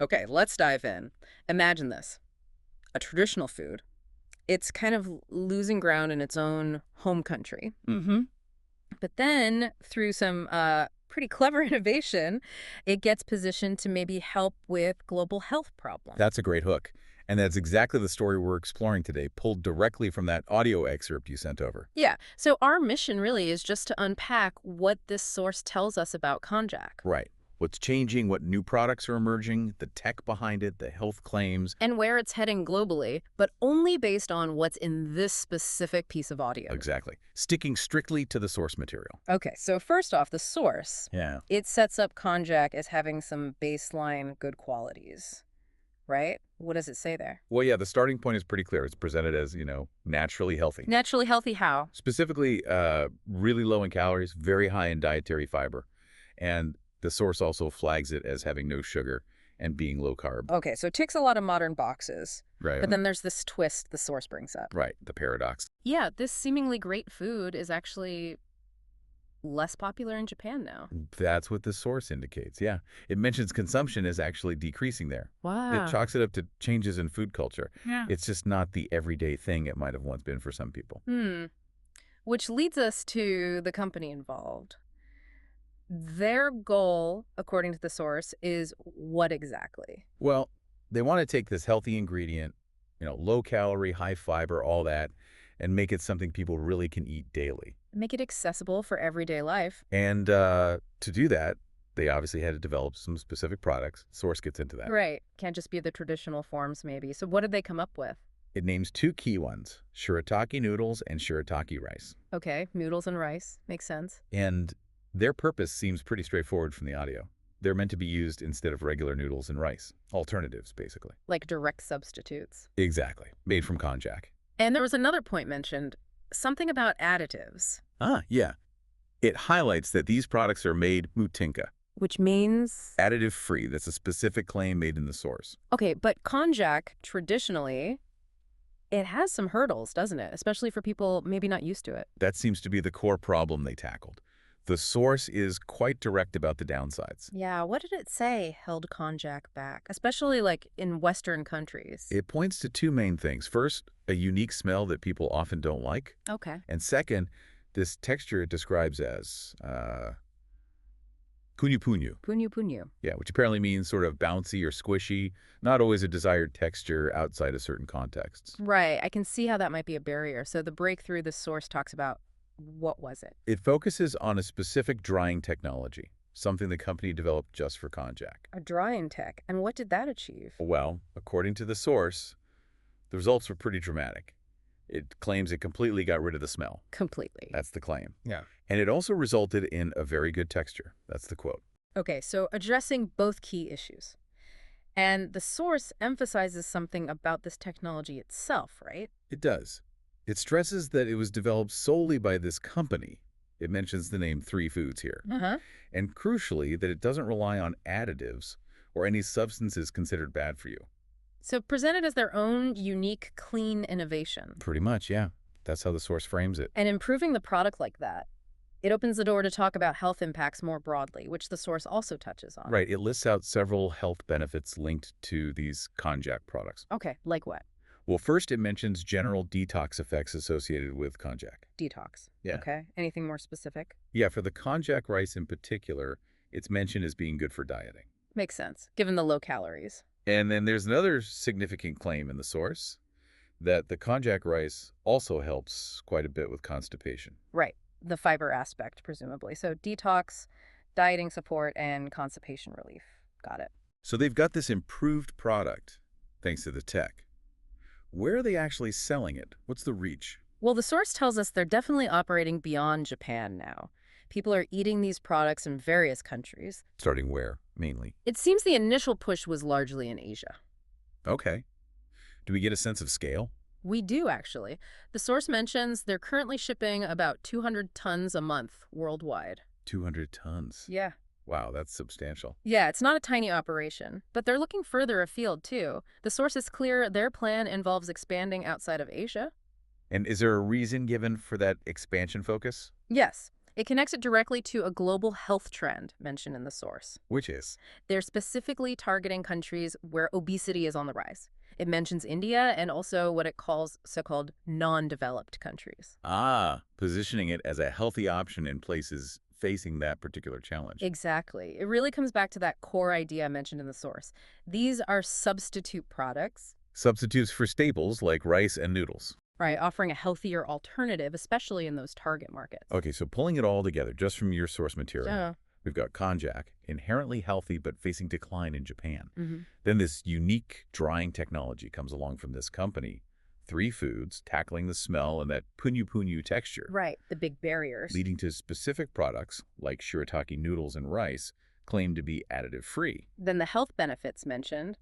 Okay, let's dive in. Imagine this. A traditional food. It's kind of losing ground in its own home country. Mm-hmm. But then, through some pretty clever innovation, it gets positioned to maybe help with global health That's problems. a great hook. And that's exactly the story we're exploring today, pulled directly from that audio excerpt you sent over. Yeah, so our mission really is just to unpack what this source tells us about konjac Right. What's changing, what new products are emerging, the tech behind it, the health claims. and where it's heading globally, but only based on what's in this specific piece of audio. Exactly. Sticking strictly to the source material. Okay, so first off, the source. Yeah. It sets up konjac as having some baseline good qualities, right? What does it say there? Well, yeah, the starting point is pretty clear. It's presented as, naturally healthy. Naturally healthy how? Specifically, really low in calories, very high in dietary fiber. And the source also flags it as having no sugar and being low carb. Okay, so it ticks a lot of modern boxes. Right. But then there's this twist the source brings up. Right. The paradox. Yeah, this seemingly great food is actually less popular in Japan now. That's what the source indicates. Yeah. It mentions consumption is actually decreasing there. It Wow. chalks it up to changes in food culture. Yeah. It's just not the everyday thing it might have once been for some people. Which leads us to the company involved. Their goal, according to the source, is what exactly? Well, they want to take this healthy ingredient, low calorie, high fiber, all that, and make it something people really can eat daily. Make it accessible for everyday life. And to do that, they obviously had to develop some specific products. Source gets into that. Right. Can't just be the traditional forms, maybe. So what did they come up with? It names two key ones, shirataki noodles and shirataki rice. Okay, noodles and rice. Makes sense. And their purpose seems pretty straightforward from the audio. They're meant to be used instead of regular noodles and rice. Alternatives, basically. Like direct substitutes. Exactly. Made from konjac. And there was another point mentioned, something about additives. Ah, yeah. It highlights that these products are made mutinka, Which means... additive-free. That's a specific claim made in the source. Okay, but konjac, traditionally, it has some hurdles, doesn't it? Especially for people maybe not used to it. That seems to be the core problem they tackled. The source is quite direct about the downsides. Yeah, what did it say held konjac back? Especially like in Western countries. It points to two main things. First, a unique smell that people often don't like. Okay. And second, this texture it describes as punyu punyu. Punyu punyu. Yeah, which apparently means sort of bouncy or squishy, not always a desired texture outside of certain contexts. Right, I can see how that might be a barrier. So the breakthrough the source talks about, what was it? It focuses on a specific drying technology, something the company developed just for konjac. A drying tech. And what did that achieve? Well, according to the source, the results were pretty dramatic. It claims it completely got rid of the smell. Completely. That's the claim. Yeah. And it also resulted in a very good texture. That's the quote. Okay, so addressing both key issues. And the source emphasizes something about this technology itself, right? It does. It stresses that it was developed solely by this company. It mentions the name Three Foods here. Uh-huh. And crucially, that it doesn't rely on additives or any substances considered bad for you. So presented as their own unique, clean innovation. Pretty much, yeah. That's how the source frames it. And improving the product like that, it opens the door to talk about health impacts more broadly, which the source also touches on. Right. It lists out several health benefits linked to these konjac products. Okay, like what? Well, first it mentions general detox effects associated with konjac. Detox. Yeah. Okay, anything more specific? Yeah, for the konjac rice in particular, it's mentioned as being good for dieting. Makes sense, given the low calories. And then there's another significant claim in the source that the konjac rice also helps quite a bit with constipation. Right, the fiber aspect, presumably. So detox, dieting support, and constipation relief. Got it. So they've got this improved product thanks to the tech. Where are they actually selling it? What's the reach? Well, the source tells us they're definitely operating beyond Japan now. People are eating these products in various countries. Starting where, mainly? It seems the initial push was largely in Asia. Okay. Do we get a sense of scale? We do, actually. The source mentions they're currently shipping about 200 tons a month worldwide. 200 tons. Yeah. Wow, that's substantial. Yeah, it's not a tiny operation, but they're looking further afield, too. The source is clear their plan involves expanding outside of Asia. And is there a reason given for that expansion focus? Yes. It connects it directly to a global health trend mentioned in the source. Which is? They're specifically targeting countries where obesity is on the rise. It mentions India and also what it calls so-called non-developed countries. Ah, positioning it as a healthy option in places facing that particular challenge. Exactly. It really comes back to that core idea mentioned in the source. These are substitute products, Substitutes for staples like rice and noodles. right, offering a healthier alternative, especially in those target markets. Okay, so pulling it all together just from your source material, Yeah. we've got konjac, inherently healthy but facing decline in Japan. Hmm. Then this unique drying technology comes along from this company. Three foods tackling the smell and that punyu-punyu texture, Right, the big barriers. leading to specific products like shirataki noodles and rice claimed to be additive-free. Then the health benefits mentioned: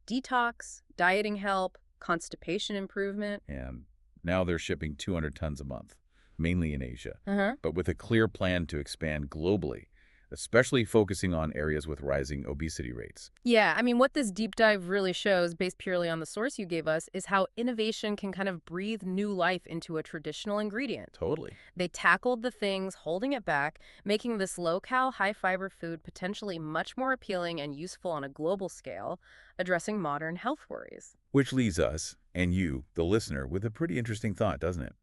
detox, dieting help, constipation improvement. And now they're shipping 200 tons a month, mainly in Asia, Uh-huh. but with a clear plan to expand globally, especially focusing on areas with rising obesity rates. Yeah, I mean, what this deep dive really shows, based purely on the source you gave us, is how innovation can kind of breathe new life into a traditional ingredient. Totally. They tackled the things holding it back, making this low-cal, high-fiber food potentially much more appealing and useful on a global scale, addressing modern health worries. Which leaves us, and you, the listener, with a pretty interesting thought, doesn't it?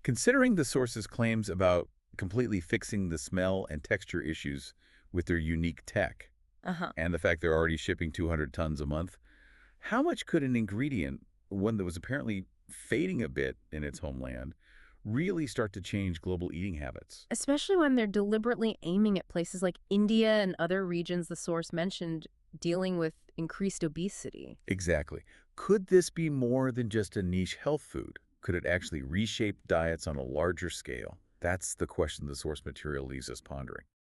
Considering the source's claims about completely fixing the smell and texture issues with their unique tech, Uh-huh. and the fact they're already shipping 200 tons a month, how much could an ingredient, one that was apparently fading a bit in its homeland, really start to change global eating habits? Especially when they're deliberately aiming at places like India and other regions the source mentioned dealing with increased obesity. Exactly. Could this be more than just a niche health food? Could it actually reshape diets on a larger scale? That's the question the source material leaves us pondering.